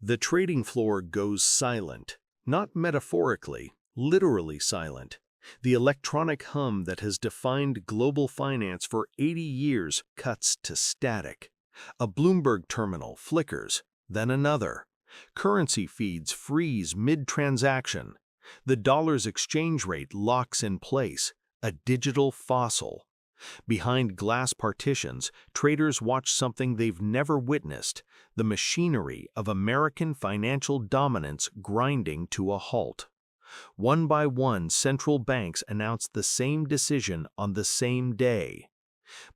The trading floor goes silent, not metaphorically, literally silent. The electronic hum that has defined global finance for 80 years cuts to static. A Bloomberg terminal flickers, then another. Currency feeds freeze mid-transaction. The dollar's exchange rate locks in place, a digital fossil. Behind glass partitions, traders watch something they've never witnessed, the machinery of American financial dominance grinding to a halt. One by one, central banks announce the same decision on the same day.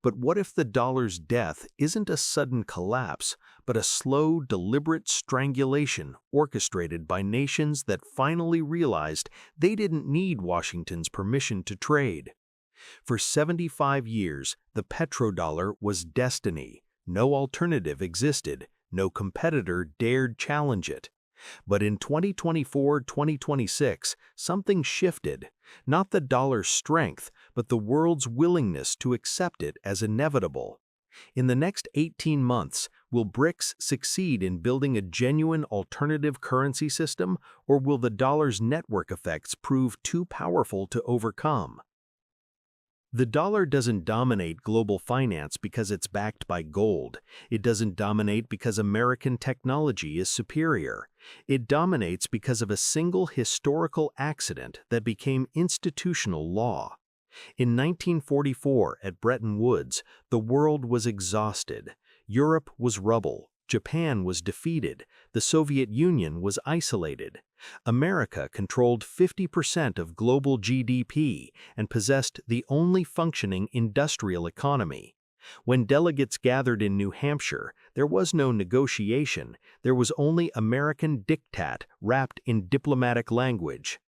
But what if the dollar's death isn't a sudden collapse, but a slow, deliberate strangulation orchestrated by nations that finally realized they didn't need Washington's permission to trade? For 75 years, the petrodollar was destiny. No alternative existed. No competitor dared challenge it. But in 2024-2026, something shifted. Not the dollar's strength, but the world's willingness to accept it as inevitable. In the next 18 months, will BRICS succeed in building a genuine alternative currency system, or will the dollar's network effects prove too powerful to overcome? The dollar doesn't dominate global finance because it's backed by gold. It doesn't dominate because American technology is superior. It dominates because of a single historical accident that became institutional law. In 1944, at Bretton Woods, the world was exhausted. Europe was rubble. Japan was defeated. The Soviet Union was isolated. America controlled 50% of global GDP and possessed the only functioning industrial economy. When delegates gathered in New Hampshire, there was no negotiation. There was only American diktat wrapped in diplomatic language.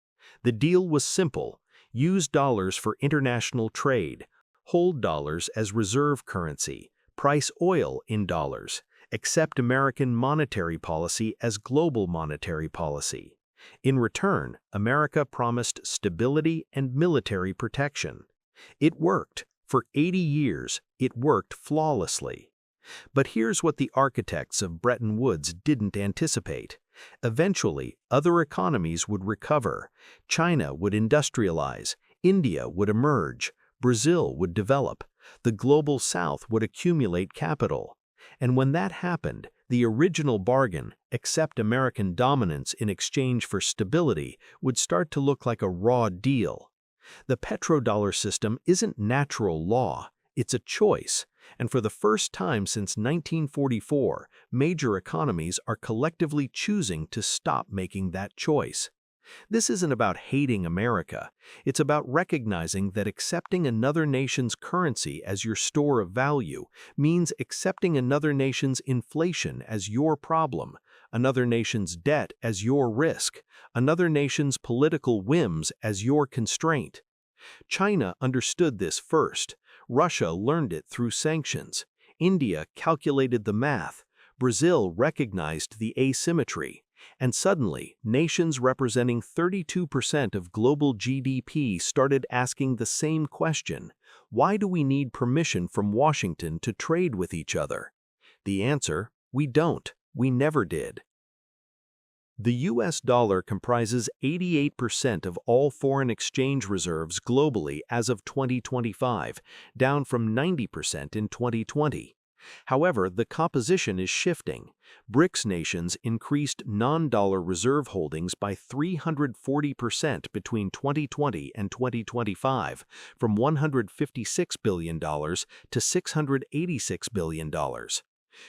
The deal was simple: use dollars for international trade, hold dollars as reserve currency, price oil in dollars, accept American monetary policy as global monetary policy. In return, America promised stability and military protection. It worked. For 80 years, it worked flawlessly. But here's what the architects of Bretton Woods didn't anticipate. Eventually, other economies would recover. China would industrialize. India would emerge. Brazil would develop. The global South would accumulate capital. And when that happened, the original bargain, accept American dominance in exchange for stability, would start to look like a raw deal. The petrodollar system isn't natural law, it's a choice. And for the first time since 1944, major economies are collectively choosing to stop making that choice. This isn't about hating America. It's about recognizing that accepting another nation's currency as your store of value means accepting another nation's inflation as your problem, another nation's debt as your risk, another nation's political whims as your constraint. China understood this first. Russia learned it through sanctions. India calculated the math. Brazil recognized the asymmetry. And suddenly, nations representing 32% of global GDP started asking the same question: why do we need permission from Washington to trade with each other? The answer: we don't. We never did. The US dollar comprises 88% of all foreign exchange reserves globally as of 2025, down from 90% in 2020. However, the composition is shifting. BRICS nations increased non-dollar reserve holdings by 340% between 2020 and 2025, from $156 billion to $686 billion.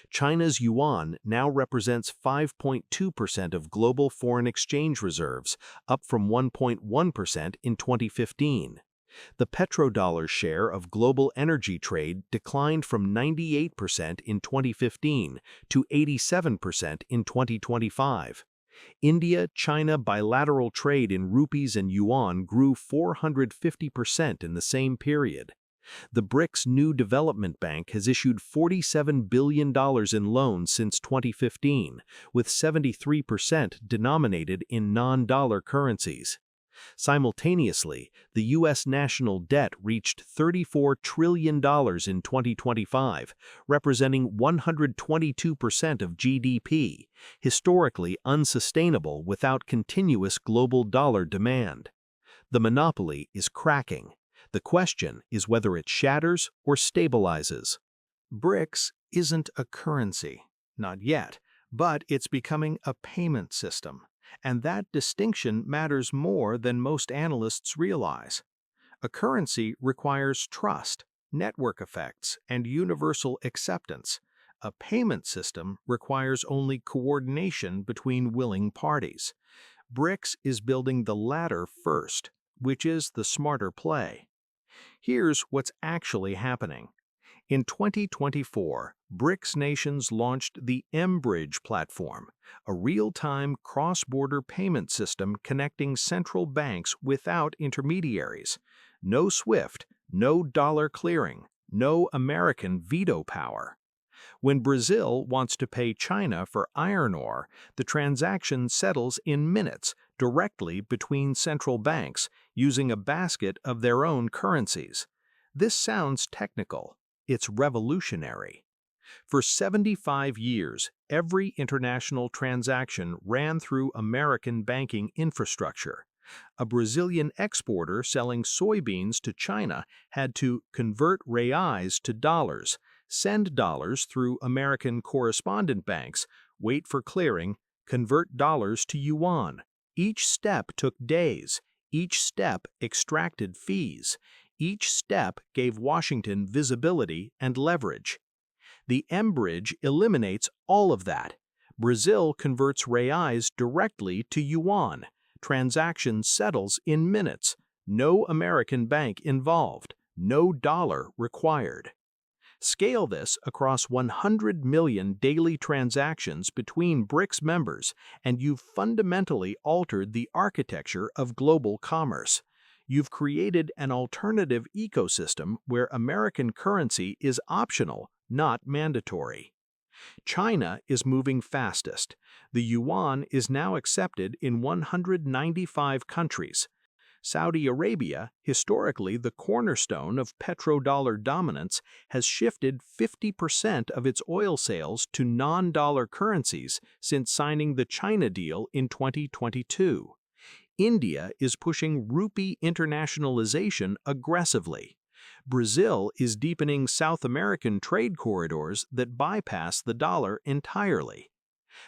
China's yuan now represents 5.2% of global foreign exchange reserves, up from 1.1% in 2015. The petrodollar's share of global energy trade declined from 98% in 2015 to 87% in 2025. India-China bilateral trade in rupees and yuan grew 450% in the same period. The BRICS New Development Bank has issued $47 billion in loans since 2015, with 73% denominated in non-dollar currencies. Simultaneously, the U.S. national debt reached $34 trillion in 2025, representing 122% of GDP, historically unsustainable without continuous global dollar demand. The monopoly is cracking. The question is whether it shatters or stabilizes. BRICS isn't a currency, not yet, but it's becoming a payment system. And that distinction matters more than most analysts realize. A currency requires trust, network effects, and universal acceptance. A payment system requires only coordination between willing parties. BRICS is building the latter first, which is the smarter play. Here's what's actually happening. In 2024, BRICS nations launched the mBridge platform, a real-time cross-border payment system connecting central banks without intermediaries. No SWIFT, no dollar clearing, no American veto power. When Brazil wants to pay China for iron ore, the transaction settles in minutes directly between central banks using a basket of their own currencies. This sounds technical. It's revolutionary. For 75 years, every international transaction ran through American banking infrastructure. A Brazilian exporter selling soybeans to China had to convert reais to dollars, send dollars through American correspondent banks, wait for clearing, convert dollars to yuan. Each step took days. Each step extracted fees. Each step gave Washington visibility and leverage. The mBridge eliminates all of that. Brazil converts reais directly to yuan. Transaction settles in minutes. No American bank involved. No dollar required. Scale this across 100 million daily transactions between BRICS members, and you've fundamentally altered the architecture of global commerce. You've created an alternative ecosystem where American currency is optional, not mandatory. China is moving fastest. The yuan is now accepted in 195 countries. Saudi Arabia, historically the cornerstone of petrodollar dominance, has shifted 50% of its oil sales to non-dollar currencies since signing the China deal in 2022. India is pushing rupee internationalization aggressively. Brazil is deepening South American trade corridors that bypass the dollar entirely.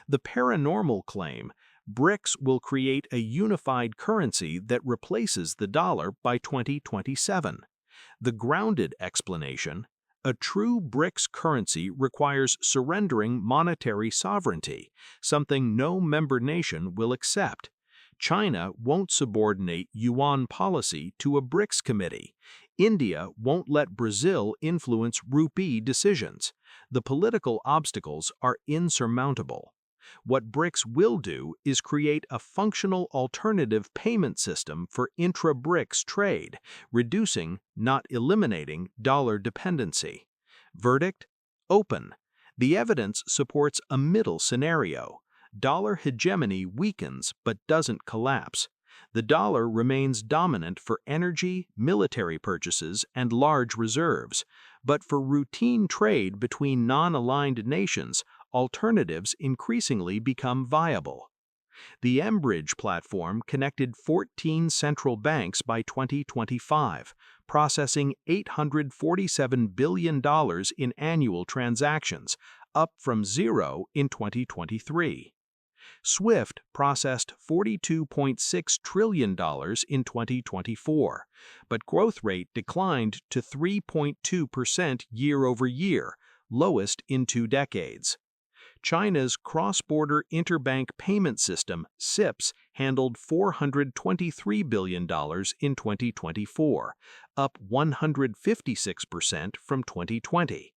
The paranormal claim, BRICS will create a unified currency that replaces the dollar by 2027. The grounded explanation, a true BRICS currency requires surrendering monetary sovereignty, something no member nation will accept. China won't subordinate yuan policy to a BRICS committee. India won't let Brazil influence rupee decisions. The political obstacles are insurmountable. What BRICS will do is create a functional alternative payment system for intra-BRICS trade, reducing, not eliminating, dollar dependency. Verdict? Open. The evidence supports a middle scenario. Dollar hegemony weakens but doesn't collapse. The dollar remains dominant for energy, military purchases, and large reserves. But for routine trade between non-aligned nations, alternatives increasingly become viable. The mBridge platform connected 14 central banks by 2025, processing $847 billion in annual transactions, up from zero in 2023. SWIFT processed $42.6 trillion in 2024, but growth rate declined to 3.2% year-over-year, lowest in 2 decades. China's cross-border interbank payment system, CIPS, handled $423 billion in 2024, up 156% from 2020.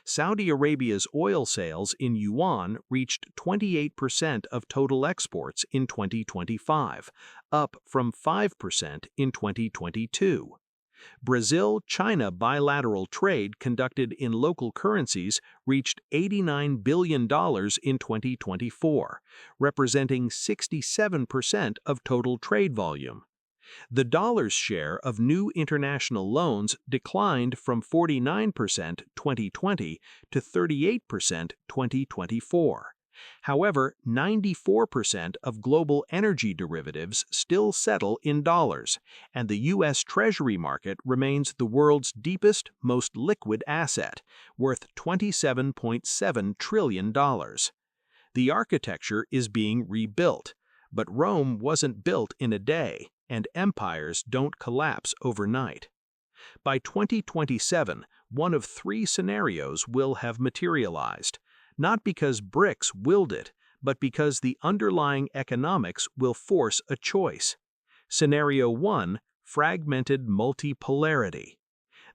Saudi Arabia's oil sales in yuan reached 28% of total exports in 2025, up from 5% in 2022. Brazil-China bilateral trade conducted in local currencies reached $89 billion in 2024, representing 67% of total trade volume. The dollar's share of new international loans declined from 49% 2020 to 38% 2024. However, 94% of global energy derivatives still settle in dollars, and the U.S. Treasury market remains the world's deepest, most liquid asset, worth $27.7 trillion. The architecture is being rebuilt, but Rome wasn't built in a day, and empires don't collapse overnight. By 2027, one of three scenarios will have materialized, not because BRICS willed it, but because the underlying economics will force a choice. Scenario 1: fragmented multipolarity.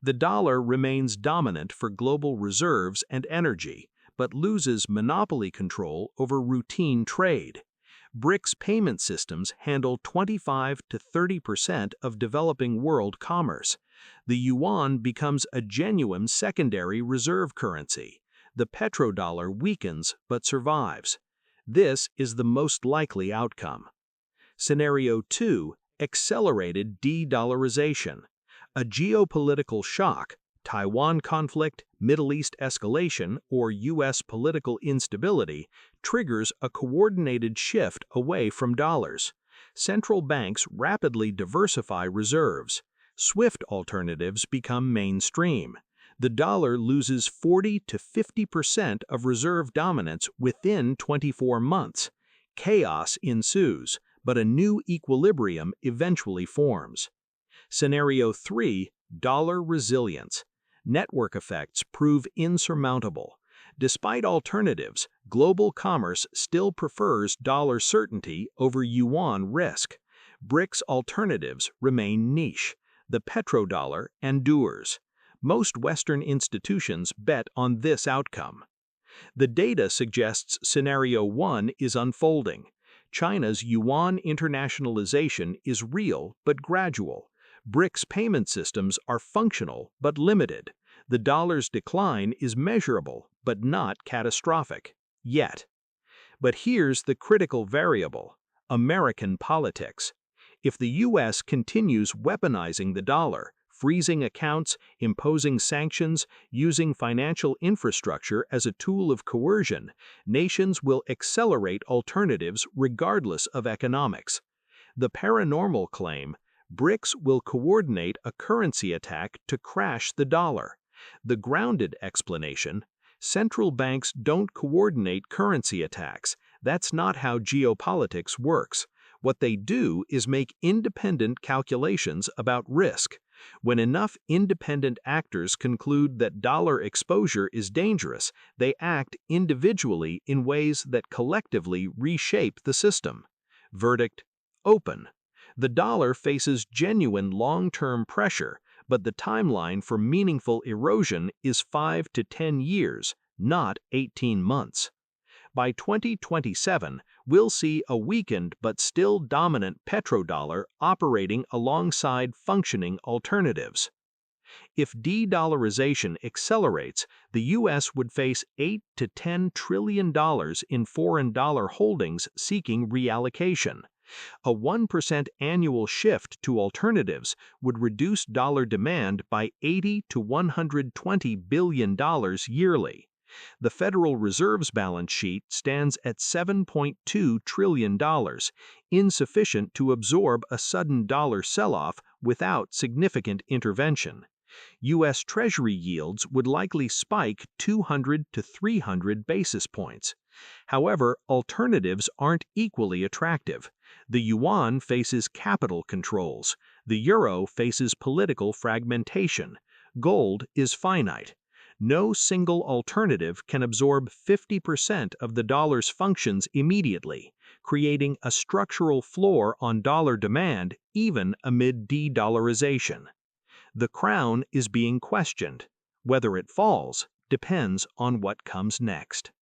The dollar remains dominant for global reserves and energy, but loses monopoly control over routine trade. BRICS payment systems handle 25 to 30% of developing world commerce. The yuan becomes a genuine secondary reserve currency. The petrodollar weakens but survives. This is the most likely outcome. Scenario 2: accelerated de-dollarization. A geopolitical shock, Taiwan conflict, Middle East escalation, or U.S. political instability triggers a coordinated shift away from dollars. Central banks rapidly diversify reserves. SWIFT alternatives become mainstream. The dollar loses 40 to 50% of reserve dominance within 24 months. Chaos ensues, but a new equilibrium eventually forms. Scenario 3: dollar resilience. Network effects prove insurmountable. Despite alternatives, global commerce still prefers dollar certainty over yuan risk. BRICS alternatives remain niche. The petrodollar endures. Most Western institutions bet on this outcome. The data suggests Scenario 1 is unfolding. China's yuan internationalization is real but gradual. BRICS payment systems are functional but limited. The dollar's decline is measurable but not catastrophic. Yet. But here's the critical variable: American politics. If the U.S. continues weaponizing the dollar, freezing accounts, imposing sanctions, using financial infrastructure as a tool of coercion, nations will accelerate alternatives regardless of economics. The paranormal claim: BRICS will coordinate a currency attack to crash the dollar. The grounded explanation: central banks don't coordinate currency attacks. That's not how geopolitics works. What they do is make independent calculations about risk. When enough independent actors conclude that dollar exposure is dangerous, they act individually in ways that collectively reshape the system. Verdict: open. The dollar faces genuine long-term pressure, but the timeline for meaningful erosion is 5 to 10 years, not 18 months. By 2027, we'll see a weakened but still dominant petrodollar operating alongside functioning alternatives. If de-dollarization accelerates, the U.S. would face $8 to $10 trillion in foreign dollar holdings seeking reallocation. A 1% annual shift to alternatives would reduce dollar demand by $80 to $120 billion yearly. The Federal Reserve's balance sheet stands at $7.2 trillion, insufficient to absorb a sudden dollar sell-off without significant intervention. U.S. Treasury yields would likely spike 200 to 300 basis points. However, alternatives aren't equally attractive. The yuan faces capital controls. The euro faces political fragmentation. Gold is finite. No single alternative can absorb 50% of the dollar's functions immediately, creating a structural floor on dollar demand even amid de-dollarization. The crown is being questioned. Whether it falls depends on what comes next.